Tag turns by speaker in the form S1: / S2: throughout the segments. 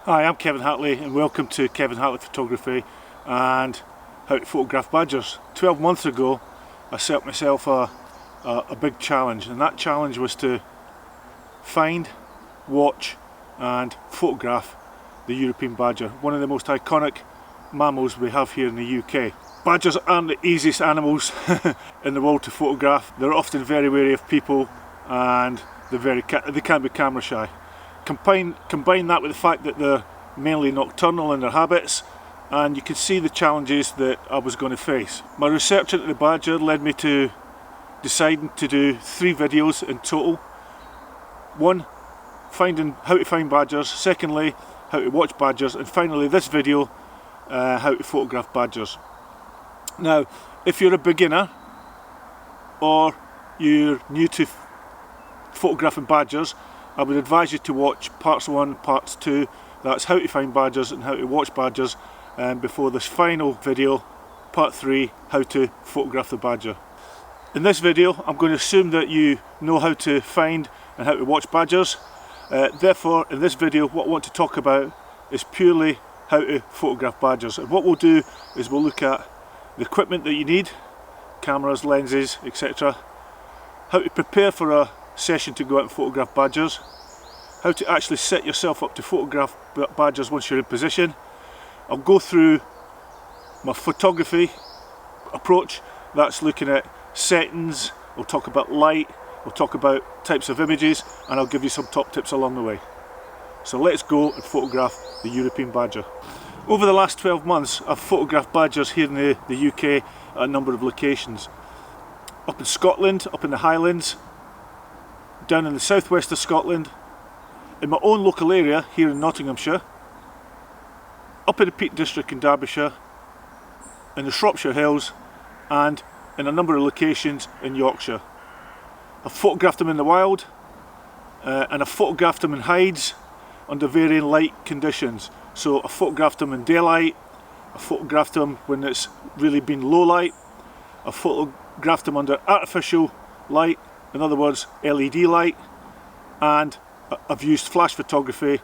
S1: Hi, I'm Kevin Hatley and welcome to Kevin Hatley Photography and how to photograph badgers. 12 months ago I set myself a big challenge, and that challenge was to find, watch and photograph the European badger, one of the most iconic mammals we have here in the UK. Badgers aren't the easiest animals in the world to photograph. They're often very wary of people and they can be camera shy. Combine that with the fact that they're mainly nocturnal in their habits, and you can see the challenges that I was going to face. My research into the badger led me to deciding to do 3 videos in total. One, how to find badgers. Secondly, how to watch badgers. And finally, this video, how to photograph badgers. Now, if you're a beginner or you're new to photographing badgers, I would advise you to watch parts 1, parts 2, that's how to find badgers and how to watch badgers, before this final video, part 3, how to photograph the badger. In this video I'm going to assume that you know how to find and how to watch badgers. Therefore, in this video what I want to talk about is purely how to photograph badgers. And what we'll do is we'll look at the equipment that you need, cameras, lenses, etc. How to prepare for a session to go out and photograph badgers, how to actually set yourself up to photograph badgers once you're in position. I'll go through my photography approach, that's looking at settings, we'll talk about light, we'll talk about types of images, and I'll give you some top tips along the way. So let's go and photograph the European badger. Over the last 12 months I've photographed badgers here in the UK at a number of locations. Up in Scotland, up in the Highlands, down in the southwest of Scotland, in my own local area here in Nottinghamshire, up in the Peak District in Derbyshire, in the Shropshire Hills, and in a number of locations in Yorkshire. I've photographed them in the wild, and I've photographed them in hides under varying light conditions. So I photographed them in daylight, I photographed them when it's really been low light, I photographed them under artificial light, in other words LED light, and I've used flash photography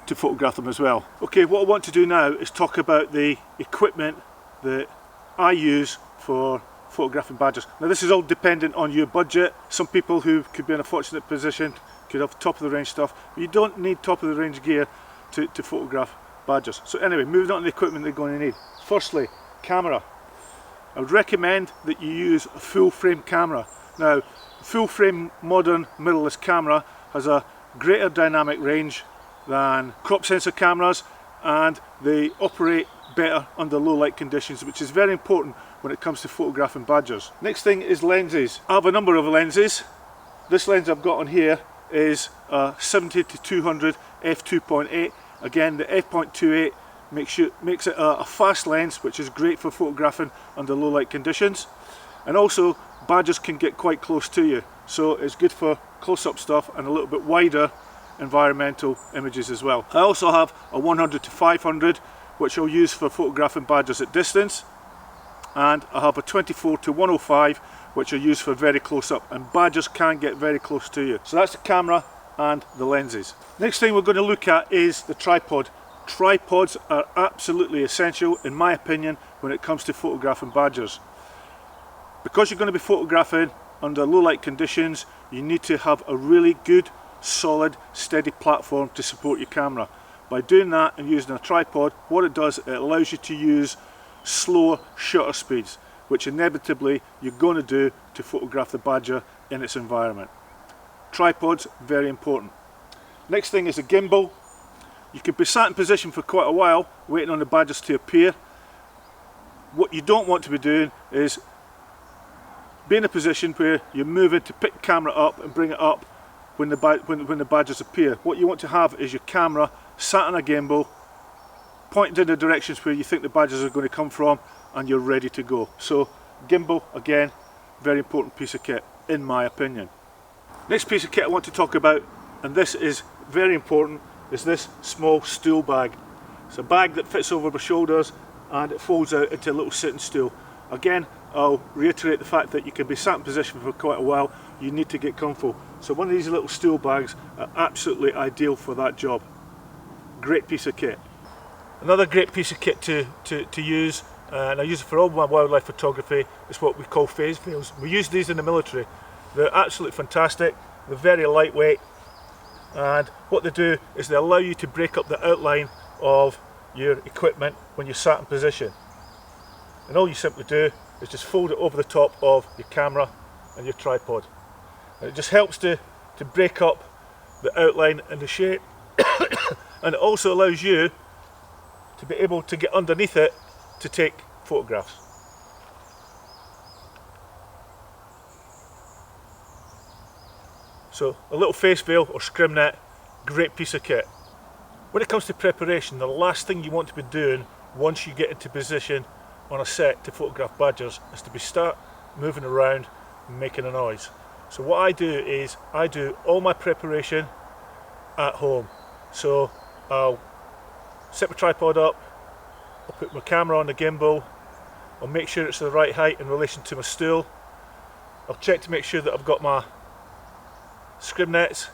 S1: to photograph them as well. Okay, what I want to do now is talk about the equipment that I use for photographing badgers. Now this is all dependent on your budget. Some people who could be in a fortunate position could have top of the range stuff, but you don't need top of the range gear to photograph badgers. So anyway, moving on to the equipment they're going to need. Firstly, camera. I would recommend that you use a full frame camera. Now, full frame modern mirrorless camera has a greater dynamic range than crop sensor cameras, and they operate better under low light conditions, which is very important when it comes to photographing badgers. Next thing is lenses. I have a number of lenses. This lens I've got on here is a 70-200 f2.8. Again, the f.28 makes it a fast lens, which is great for photographing under low light conditions. And also, badgers can get quite close to you, so it's good for close-up stuff and a little bit wider environmental images as well. I also have a 100-500, which I'll use for photographing badgers at distance, and I have a 24-105, which I use for very close-up, and badgers can get very close to you. So that's the camera and the lenses. Next thing we're going to look at is the tripod. Tripods are absolutely essential, in my opinion, when it comes to photographing badgers. Because you're going to be photographing under low light conditions, you need to have a really good, solid, steady platform to support your camera. By doing that and using a tripod, what it does, it allows you to use slower shutter speeds, which inevitably you're going to do to photograph the badger in its environment. Tripods, very important. Next thing is a gimbal. You can be sat in position for quite a while waiting on the badgers to appear. What you don't want to be doing is be in a position where you're moving to pick the camera up and bring it up when the badgers appear. What you want to have is your camera sat on a gimbal, pointed in the directions where you think the badgers are going to come from, and you're ready to go. So gimbal, again, very important piece of kit in my opinion. Next piece of kit I want to talk about, and this is very important, is this small stool bag. It's a bag that fits over my shoulders and it folds out into a little sitting stool. Again, I'll reiterate the fact that you can be sat in position for quite a while, you need to get comfortable. So one of these little stool bags are absolutely ideal for that job. great piece of kit. Another great piece of kit to use, and I use it for all my wildlife photography, is what we call phase veils. We use these in the military. They're absolutely fantastic, they're very lightweight, and what they do is they allow you to break up the outline of your equipment when you're sat in position. And all you simply do is just fold it over the top of your camera and your tripod. And it just helps to break up the outline and the shape, and it also allows you to be able to get underneath it to take photographs. So a little face veil or scrim net, great piece of kit. When it comes to preparation, the last thing you want to be doing once you get into position on a set to photograph badgers is to start moving around and making a noise. So what I do is I do all my preparation at home. So I'll set my tripod up, I'll put my camera on the gimbal, I'll make sure it's the right height in relation to my stool, I'll check to make sure that I've got my scrim nets.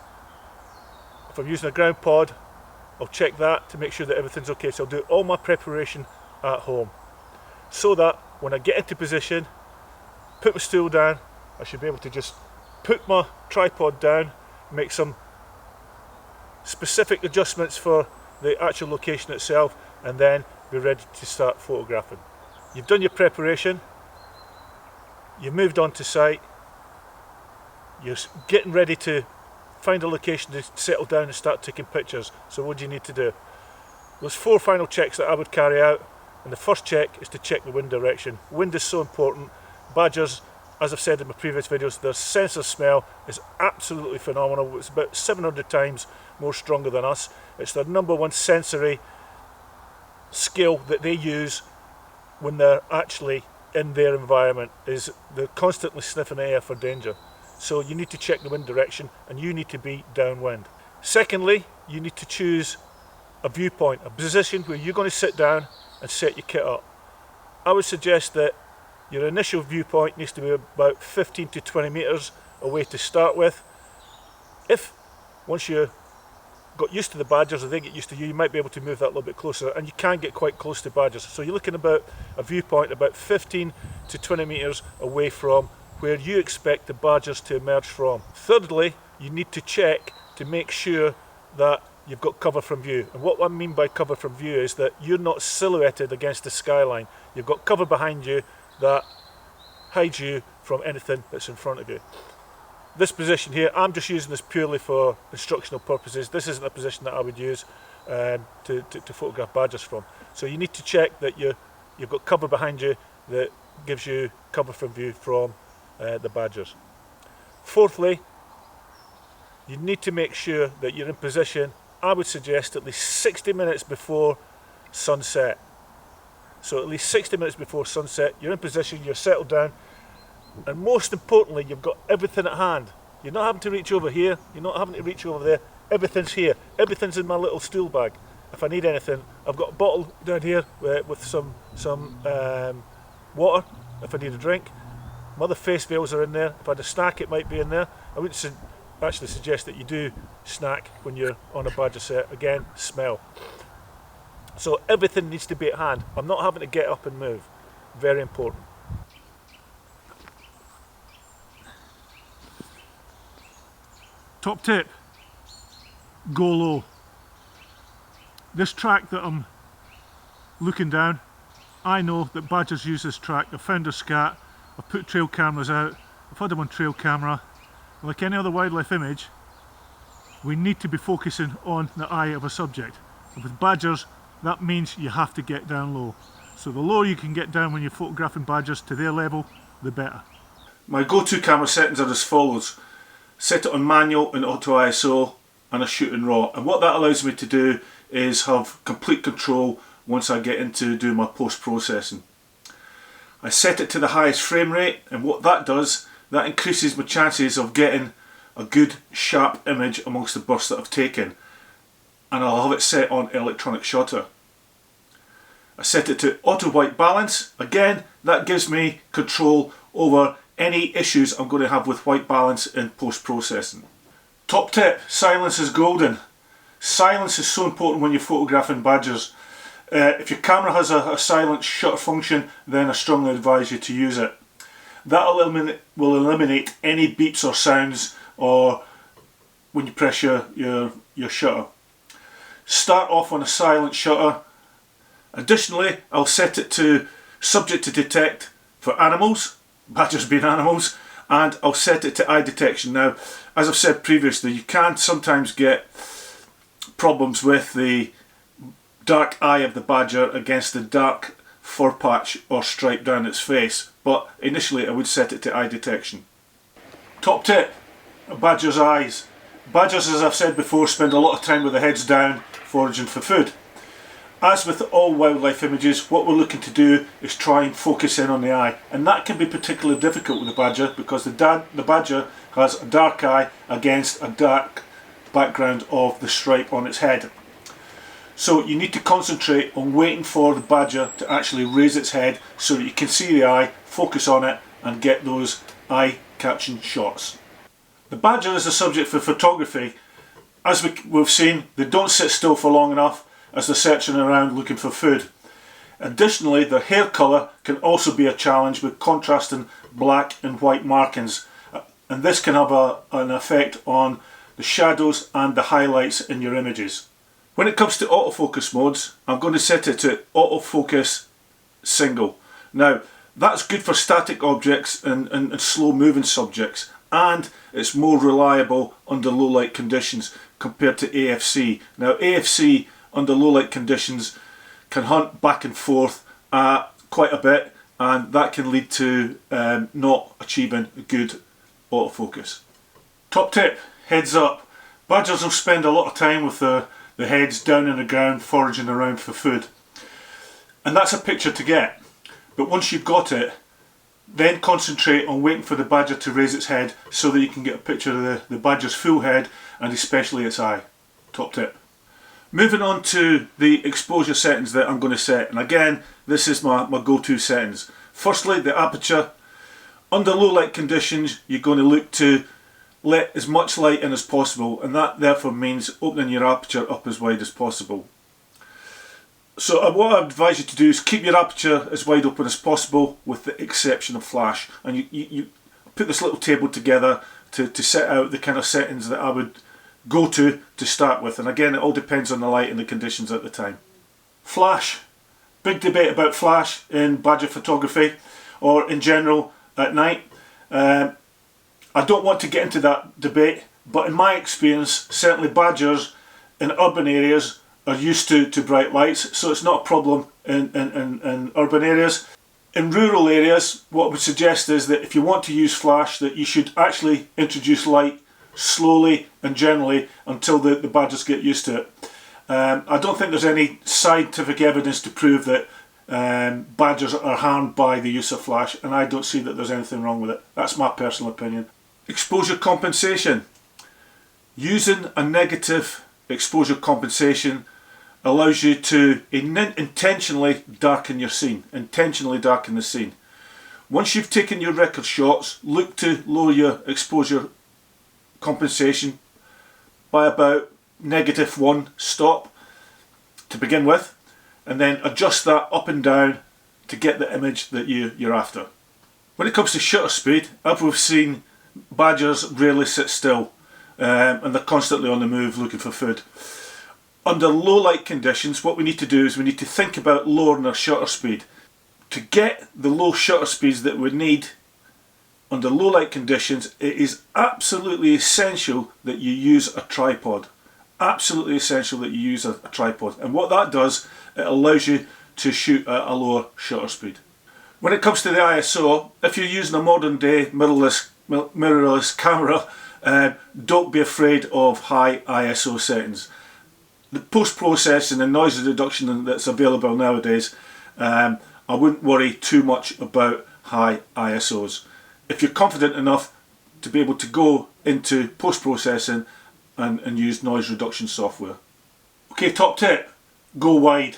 S1: If I'm using a ground pod, I'll check that to make sure that everything's okay. So I'll do all my preparation at home, so that when I get into position, put my stool down, I should be able to just put my tripod down, make some specific adjustments for the actual location itself, and then be ready to start photographing. You've done your preparation, you moved on to site, you're getting ready to find a location to settle down and start taking pictures. So what do you need to do? There's 4 final checks that I would carry out, and the first check is to check the wind direction. Wind is so important. Badgers, as I've said in my previous videos, their sense of smell is absolutely phenomenal. It's about 700 times more stronger than us. It's their #1 sensory skill that they use when they're actually in their environment, is they're constantly sniffing the air for danger. So you need to check the wind direction, and you need to be downwind. Secondly, you need to choose a viewpoint, a position where you're going to sit down and set your kit up. I would suggest that your initial viewpoint needs to be about 15 to 20 metres away to start with. If once you got used to the badgers, or they get used to you, you might be able to move that a little bit closer, and you can get quite close to badgers. So you're looking about a viewpoint about 15 to 20 metres away from where you expect the badgers to emerge from. Thirdly, you need to check to make sure that you've got cover from view. And what I mean by cover from view is that you're not silhouetted against the skyline. You've got cover behind you that hides you from anything that's in front of you. This position here, I'm just using this purely for instructional purposes. This isn't a position that I would use to photograph badgers from. So you need to check that you've got cover behind you that gives you cover from view from the badgers. Fourthly, you need to make sure that you're in position, I would suggest at least 60 minutes before sunset. So at least 60 minutes before sunset, you're in position, you're settled down, and most importantly, you've got everything at hand. You're not having to reach over here, you're not having to reach over there, everything's here, everything's in my little stool bag. If I need anything, I've got a bottle down here with some water if I need a drink. My other face veils are in there. If I had a snack, it might be in there. I wouldn't actually suggest that you do snack when you're on a badger set. Again, smell. So everything needs to be at hand. I'm not having to get up and move. Very important. Top tip, go low. This track that I'm looking down, I know that badgers use this track. I've found their scat, I've put trail cameras out, I've had them on trail camera. Like any other wildlife image, we need to be focusing on the eye of a subject. And with badgers, that means you have to get down low. So the lower you can get down when you're photographing badgers to their level, the better. My go-to camera settings are as follows. Set it on manual and auto ISO, and I shoot in RAW. And what that allows me to do is have complete control once I get into doing my post-processing. I set it to the highest frame rate, and what that does, that increases my chances of getting a good sharp image amongst the bursts that I've taken. And I'll have it set on electronic shutter. I set it to auto white balance. Again, that gives me control over any issues I'm going to have with white balance in post-processing. Top tip, silence is golden. Silence is so important when you're photographing badgers. If your camera has a silent shutter function, then I strongly advise you to use it. That will eliminate any beeps or sounds or when you press your shutter. Start off on a silent shutter. Additionally, I'll set it to subject to detect for animals, badgers being animals, and I'll set it to eye detection. Now, as I've said previously, you can sometimes get problems with the dark eye of the badger against the dark fur patch or stripe down its face, but initially I would set it to eye detection. Top tip, a badger's eyes. Badgers, as I've said before, spend a lot of time with their heads down foraging for food. As with all wildlife images, what we're looking to do is try and focus in on the eye, and that can be particularly difficult with the badger because the badger has a dark eye against a dark background of the stripe on its head. So you need to concentrate on waiting for the badger to actually raise its head so that you can see the eye, focus on it and get those eye-catching shots. The badger is a subject for photography. As we've seen, they don't sit still for long enough as they're searching around looking for food. Additionally, their hair colour can also be a challenge with contrasting black and white markings, and this can have an effect on the shadows and the highlights in your images. When it comes to autofocus modes, I'm going to set it to autofocus single. Now, that's good for static objects and slow moving subjects, and it's more reliable under low light conditions compared to AFC. Now, AFC under low light conditions can hunt back and forth quite a bit, and that can lead to not achieving good autofocus. Top tip, heads up. Badgers will spend a lot of time with their heads down in the ground foraging around for food, and that's a picture to get, but once you've got it, then concentrate on waiting for the badger to raise its head so that you can get a picture of the badger's full head and especially its eye. Top tip. Moving on to the exposure settings that I'm going to set, and again this is my go-to settings. Firstly, the aperture. Under low light conditions you're going to look to let as much light in as possible, and that therefore means opening your aperture up as wide as possible. So what I advise you to do is keep your aperture as wide open as possible with the exception of flash, and you put this little table together to set out the kind of settings that I would go to start with, and again it all depends on the light and the conditions at the time. Flash. Big debate about flash in badger photography or in general at night. I don't want to get into that debate, but in my experience, certainly badgers in urban areas are used to bright lights, so it's not a problem in urban areas. In rural areas, what I would suggest is that if you want to use flash, that you should actually introduce light slowly and generally until the badgers get used to it. I don't think there's any scientific evidence to prove that badgers are harmed by the use of flash, and I don't see that there's anything wrong with it. That's my personal opinion. Exposure compensation. Using a negative exposure compensation allows you to intentionally darken your scene, intentionally darken the scene. Once you've taken your record shots, look to lower your exposure compensation by about -1 stop to begin with, and then adjust that up and down to get the image that you're after. When it comes to shutter speed, as we've seen, badgers rarely sit still, and they're constantly on the move looking for food. Under low light conditions, what we need to do is we need to think about lowering our shutter speed. To get the low shutter speeds that we need under low light conditions, it is absolutely essential that you use a tripod. Absolutely essential that you use a tripod. And what that does, it allows you to shoot at a lower shutter speed. When it comes to the ISO, if you're using a modern day mirrorless camera, don't be afraid of high ISO settings. The post-processing and noise reduction that's available nowadays, I wouldn't worry too much about high ISOs. If you're confident enough to be able to go into post-processing and use noise reduction software. Okay, top tip, go wide.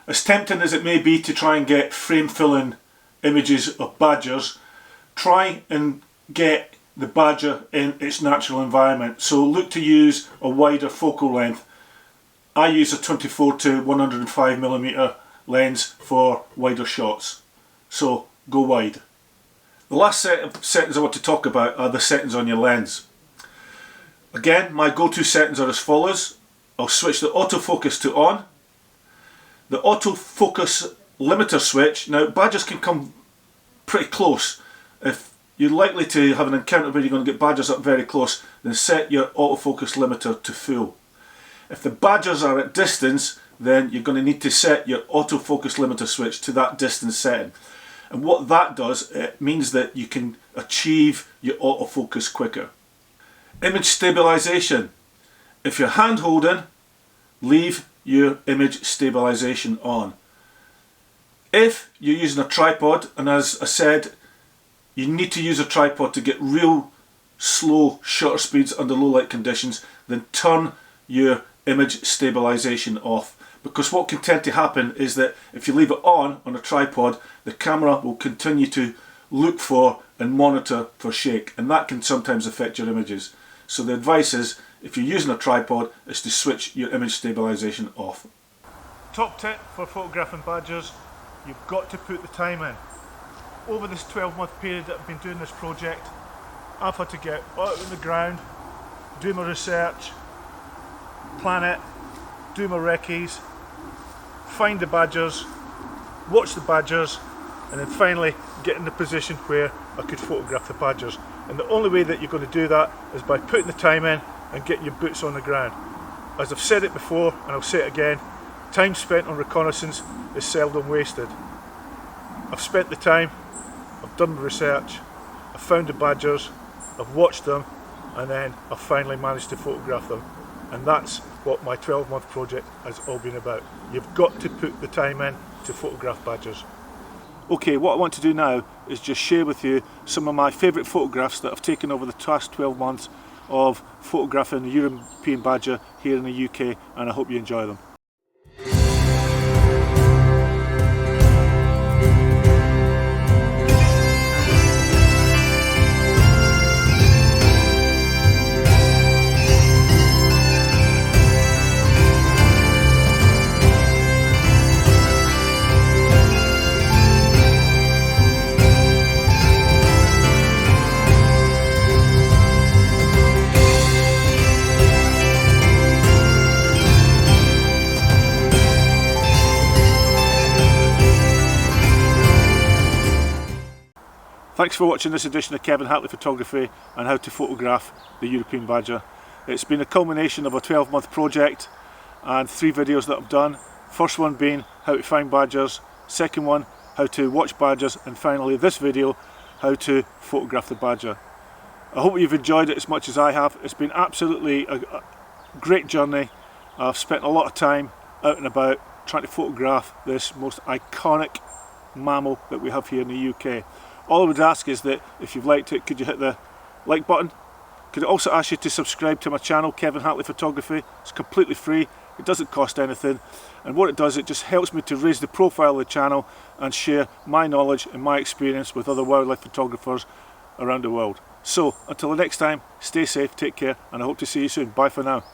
S1: As tempting as it may be to try and get frame filling images of badgers, try and get the badger in its natural environment. So look to use a wider focal length. I use a 24 to 105mm lens for wider shots, so go wide. The last set of settings I want to talk about are the settings on your lens. Again, my go-to settings are as follows. I'll switch the autofocus to on. The autofocus limiter switch, now badgers can come pretty close. If you're likely to have an encounter where you're going to get badgers up very close, then set your autofocus limiter to full. If the badgers are at distance, then you're going to need to set your autofocus limiter switch to that distance setting. And what that does, it means that you can achieve your autofocus quicker. Image stabilization. If you're hand holding, leave your image stabilization on. If you're using a tripod, and as I said, you need to use a tripod to get real slow shutter speeds under low light conditions, then turn your image stabilization off. Because what can tend to happen is that if you leave it on a tripod, the camera will continue to look for and monitor for shake, and that can sometimes affect your images. So the advice is, if you're using a tripod, is to switch your image stabilization off. Top tip for photographing badgers, you've got to put the time in. Over this 12-month period that I've been doing this project, I've had to get out on the ground, do my research, plan it, do my recce's, find the badgers, watch the badgers, and then finally get in the position where I could photograph the badgers. And the only way that you're going to do that is by putting the time in and getting your boots on the ground. As I've said it before, and I'll say it again, time spent on reconnaissance is seldom wasted. I've spent the time, I've done the research, I've found the badgers, I've watched them, and then I've finally managed to photograph them. And that's what my 12-month project has all been about. You've got to put the time in to photograph badgers. Okay, what I want to do now is just share with you some of my favourite photographs that I've taken over the past 12 months of photographing the European badger here in the UK, and I hope you enjoy them. Thanks for watching this edition of Kevin Hatley Photography and how to photograph the European badger. It's been a culmination of a 12-month project and 3 videos that I've done. First one being how to find badgers, second one how to watch badgers, and finally this video how to photograph the badger. I hope you've enjoyed it as much as I have. It's been absolutely a great journey. I've spent a lot of time out and about trying to photograph this most iconic mammal that we have here in the UK. All I would ask is that if you've liked it, could you hit the like button? Could I also ask you to subscribe to my channel, Kevin Hatley Photography. It's completely free, it doesn't cost anything, and what it does, it just helps me to raise the profile of the channel and share my knowledge and my experience with other wildlife photographers around the world. So, until the next time, stay safe, take care, and I hope to see you soon. Bye for now.